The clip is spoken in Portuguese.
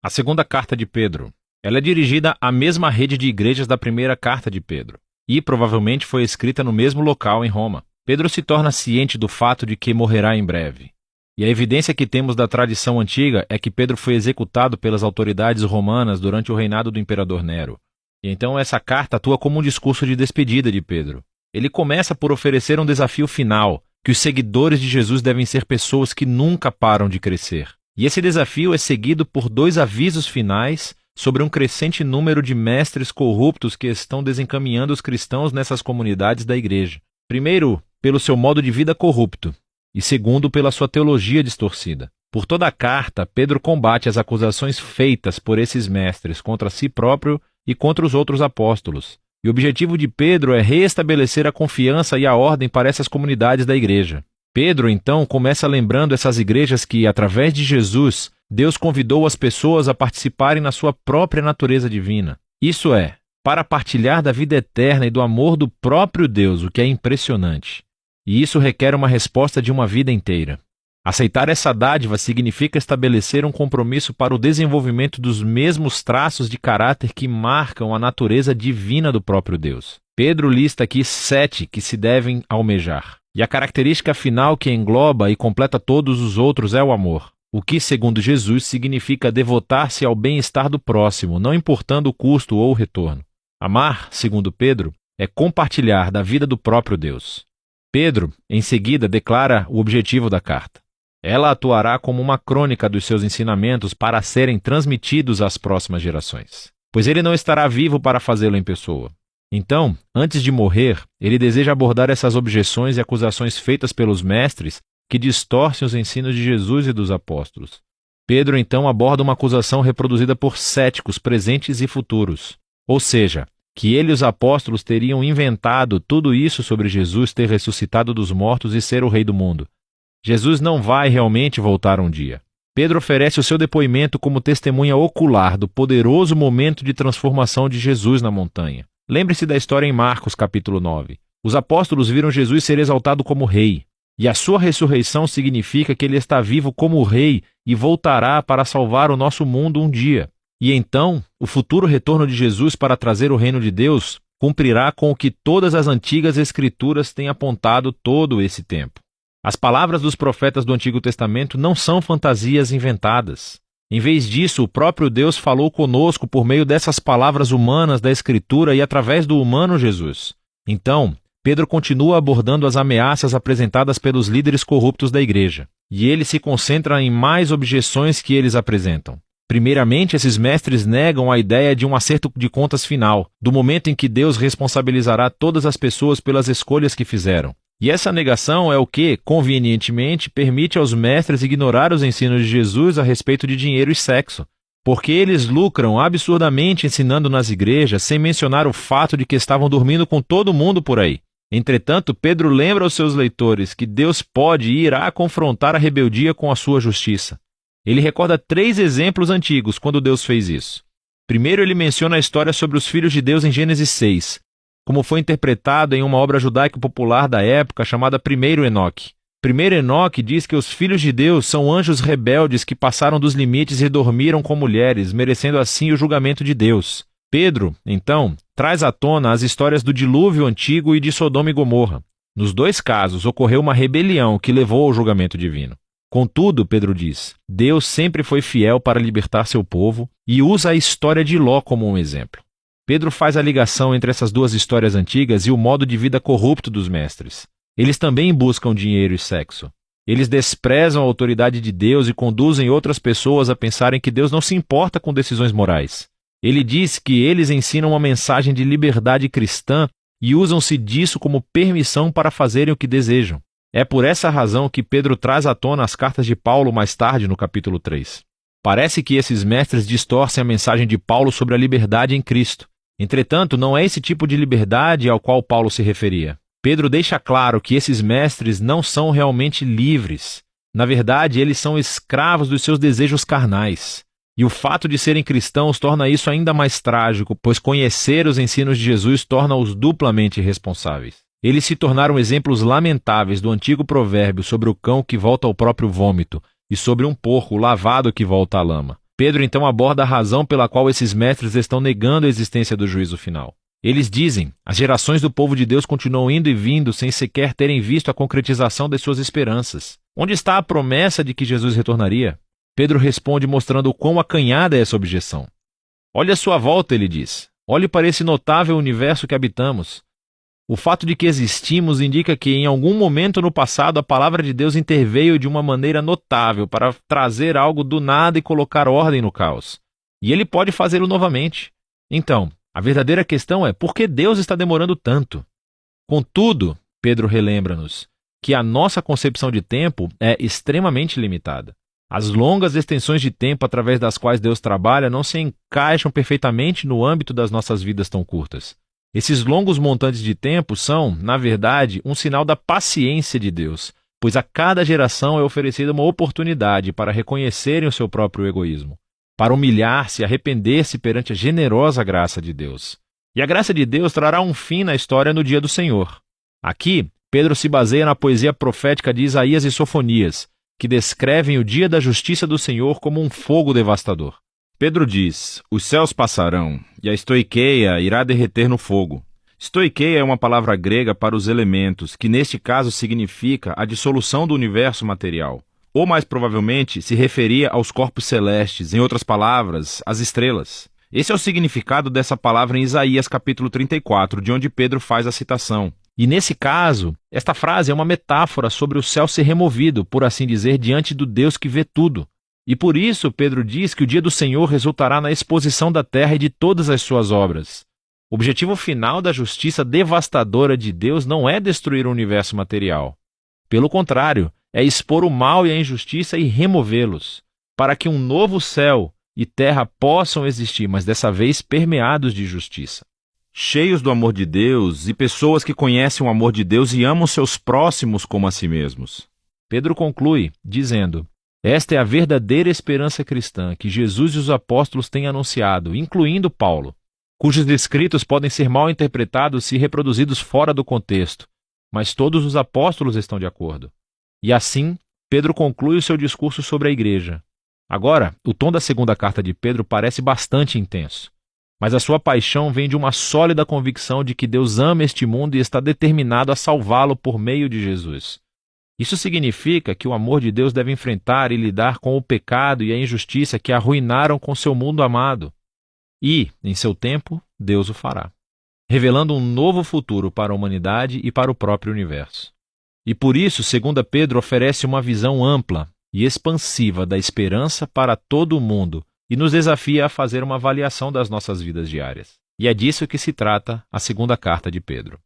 A segunda carta de Pedro. Ela é dirigida à mesma rede de igrejas da primeira carta de Pedro, e provavelmente foi escrita no mesmo local em Roma. Pedro se torna ciente do fato de que morrerá em breve. E a evidência que temos da tradição antiga é que Pedro foi executado pelas autoridades romanas durante o reinado do imperador Nero. E então essa carta atua como um discurso de despedida de Pedro. Ele começa por oferecer um desafio final, que os seguidores de Jesus devem ser pessoas que nunca param de crescer. E esse desafio é seguido por dois avisos finais sobre um crescente número de mestres corruptos que estão desencaminhando os cristãos nessas comunidades da igreja. Primeiro, pelo seu modo de vida corrupto, e segundo, pela sua teologia distorcida. Por toda a carta, Pedro combate as acusações feitas por esses mestres contra si próprio e contra os outros apóstolos. E o objetivo de Pedro é reestabelecer a confiança e a ordem para essas comunidades da igreja. Pedro, então, começa lembrando essas igrejas que, através de Jesus, Deus convidou as pessoas a participarem na sua própria natureza divina. Isso é, para partilhar da vida eterna e do amor do próprio Deus, o que é impressionante. E isso requer uma resposta de uma vida inteira. Aceitar essa dádiva significa estabelecer um compromisso para o desenvolvimento dos mesmos traços de caráter que marcam a natureza divina do próprio Deus. Pedro lista aqui 7 que se devem almejar. E a característica final que engloba e completa todos os outros é o amor. O que, segundo Jesus, significa devotar-se ao bem-estar do próximo, não importando o custo ou o retorno. Amar, segundo Pedro, é compartilhar da vida do próprio Deus. Pedro, em seguida, declara o objetivo da carta. Ela atuará como uma crônica dos seus ensinamentos para serem transmitidos às próximas gerações, pois ele não estará vivo para fazê-lo em pessoa. Então, antes de morrer, ele deseja abordar essas objeções e acusações feitas pelos mestres que distorcem os ensinos de Jesus e dos apóstolos. Pedro, então, aborda uma acusação reproduzida por céticos presentes e futuros, ou seja, que ele e os apóstolos teriam inventado tudo isso sobre Jesus ter ressuscitado dos mortos e ser o rei do mundo. Jesus não vai realmente voltar um dia. Pedro oferece o seu depoimento como testemunha ocular do poderoso momento de transformação de Jesus na montanha. Lembre-se da história em Marcos, capítulo 9. Os apóstolos viram Jesus ser exaltado como rei, e a sua ressurreição significa que ele está vivo como rei e voltará para salvar o nosso mundo um dia. E então, o futuro retorno de Jesus para trazer o reino de Deus cumprirá com o que todas as antigas escrituras têm apontado todo esse tempo. As palavras dos profetas do Antigo Testamento não são fantasias inventadas. Em vez disso, o próprio Deus falou conosco por meio dessas palavras humanas da Escritura e através do humano Jesus. Então, Pedro continua abordando as ameaças apresentadas pelos líderes corruptos da igreja, e ele se concentra em mais objeções que eles apresentam. Primeiramente, esses mestres negam a ideia de um acerto de contas final, do momento em que Deus responsabilizará todas as pessoas pelas escolhas que fizeram. E essa negação é o que, convenientemente, permite aos mestres ignorar os ensinos de Jesus a respeito de dinheiro e sexo, porque eles lucram absurdamente ensinando nas igrejas sem mencionar o fato de que estavam dormindo com todo mundo por aí. Entretanto, Pedro lembra aos seus leitores que Deus pode e irá confrontar a rebeldia com a sua justiça. Ele recorda 3 exemplos antigos quando Deus fez isso. Primeiro, ele menciona a história sobre os filhos de Deus em Gênesis 6, como foi interpretado em uma obra judaica popular da época chamada Primeiro Enoque. Primeiro Enoque diz que os filhos de Deus são anjos rebeldes que passaram dos limites e dormiram com mulheres, merecendo assim o julgamento de Deus. Pedro, então, traz à tona as histórias do dilúvio antigo e de Sodoma e Gomorra. Nos 2 casos, ocorreu uma rebelião que levou ao julgamento divino. Contudo, Pedro diz, Deus sempre foi fiel para libertar seu povo e usa a história de Ló como um exemplo. Pedro faz a ligação entre essas 2 histórias antigas e o modo de vida corrupto dos mestres. Eles também buscam dinheiro e sexo. Eles desprezam a autoridade de Deus e conduzem outras pessoas a pensarem que Deus não se importa com decisões morais. Ele diz que eles ensinam uma mensagem de liberdade cristã e usam-se disso como permissão para fazerem o que desejam. É por essa razão que Pedro traz à tona as cartas de Paulo mais tarde no capítulo 3. Parece que esses mestres distorcem a mensagem de Paulo sobre a liberdade em Cristo. Entretanto, não é esse tipo de liberdade ao qual Paulo se referia. Pedro deixa claro que esses mestres não são realmente livres. Na verdade, eles são escravos dos seus desejos carnais. E o fato de serem cristãos torna isso ainda mais trágico, pois conhecer os ensinos de Jesus torna-os duplamente responsáveis. Eles se tornaram exemplos lamentáveis do antigo provérbio sobre o cão que volta ao próprio vômito e sobre um porco lavado que volta à lama. Pedro então aborda a razão pela qual esses mestres estão negando a existência do juízo final. Eles dizem: as gerações do povo de Deus continuam indo e vindo sem sequer terem visto a concretização das suas esperanças. Onde está a promessa de que Jesus retornaria? Pedro responde mostrando o quão acanhada é essa objeção. Olhe à sua volta, ele diz. Olhe para esse notável universo que habitamos. O fato de que existimos indica que em algum momento no passado a palavra de Deus interveio de uma maneira notável para trazer algo do nada e colocar ordem no caos. E ele pode fazê-lo novamente. Então, a verdadeira questão é: por que Deus está demorando tanto? Contudo, Pedro relembra-nos que a nossa concepção de tempo é extremamente limitada. As longas extensões de tempo através das quais Deus trabalha não se encaixam perfeitamente no âmbito das nossas vidas tão curtas. Esses longos montantes de tempo são, na verdade, um sinal da paciência de Deus, pois a cada geração é oferecida uma oportunidade para reconhecerem o seu próprio egoísmo, para humilhar-se e arrepender-se perante a generosa graça de Deus. E a graça de Deus trará um fim na história no dia do Senhor. Aqui, Pedro se baseia na poesia profética de Isaías e Sofonias, que descrevem o dia da justiça do Senhor como um fogo devastador. Pedro diz: os céus passarão, e a estoiqueia irá derreter no fogo. Estoiqueia é uma palavra grega para os elementos, que neste caso significa a dissolução do universo material. Ou mais provavelmente se referia aos corpos celestes, em outras palavras, às estrelas. Esse é o significado dessa palavra em Isaías capítulo 34, de onde Pedro faz a citação. E nesse caso, esta frase é uma metáfora sobre o céu ser removido, por assim dizer, diante do Deus que vê tudo. E por isso Pedro diz que o dia do Senhor resultará na exposição da terra e de todas as suas obras. O objetivo final da justiça devastadora de Deus não é destruir o universo material. Pelo contrário, é expor o mal e a injustiça e removê-los, para que um novo céu e terra possam existir, mas dessa vez permeados de justiça. Cheios do amor de Deus e pessoas que conhecem o amor de Deus e amam seus próximos como a si mesmos. Pedro conclui dizendo: esta é a verdadeira esperança cristã que Jesus e os apóstolos têm anunciado, incluindo Paulo, cujos escritos podem ser mal interpretados se reproduzidos fora do contexto, mas todos os apóstolos estão de acordo. E assim, Pedro conclui o seu discurso sobre a igreja. Agora, o tom da segunda carta de Pedro parece bastante intenso, mas a sua paixão vem de uma sólida convicção de que Deus ama este mundo e está determinado a salvá-lo por meio de Jesus. Isso significa que o amor de Deus deve enfrentar e lidar com o pecado e a injustiça que arruinaram com seu mundo amado. E, em seu tempo, Deus o fará, revelando um novo futuro para a humanidade e para o próprio universo. E por isso, 2 Pedro oferece uma visão ampla e expansiva da esperança para todo o mundo e nos desafia a fazer uma avaliação das nossas vidas diárias. E é disso que se trata a segunda carta de Pedro.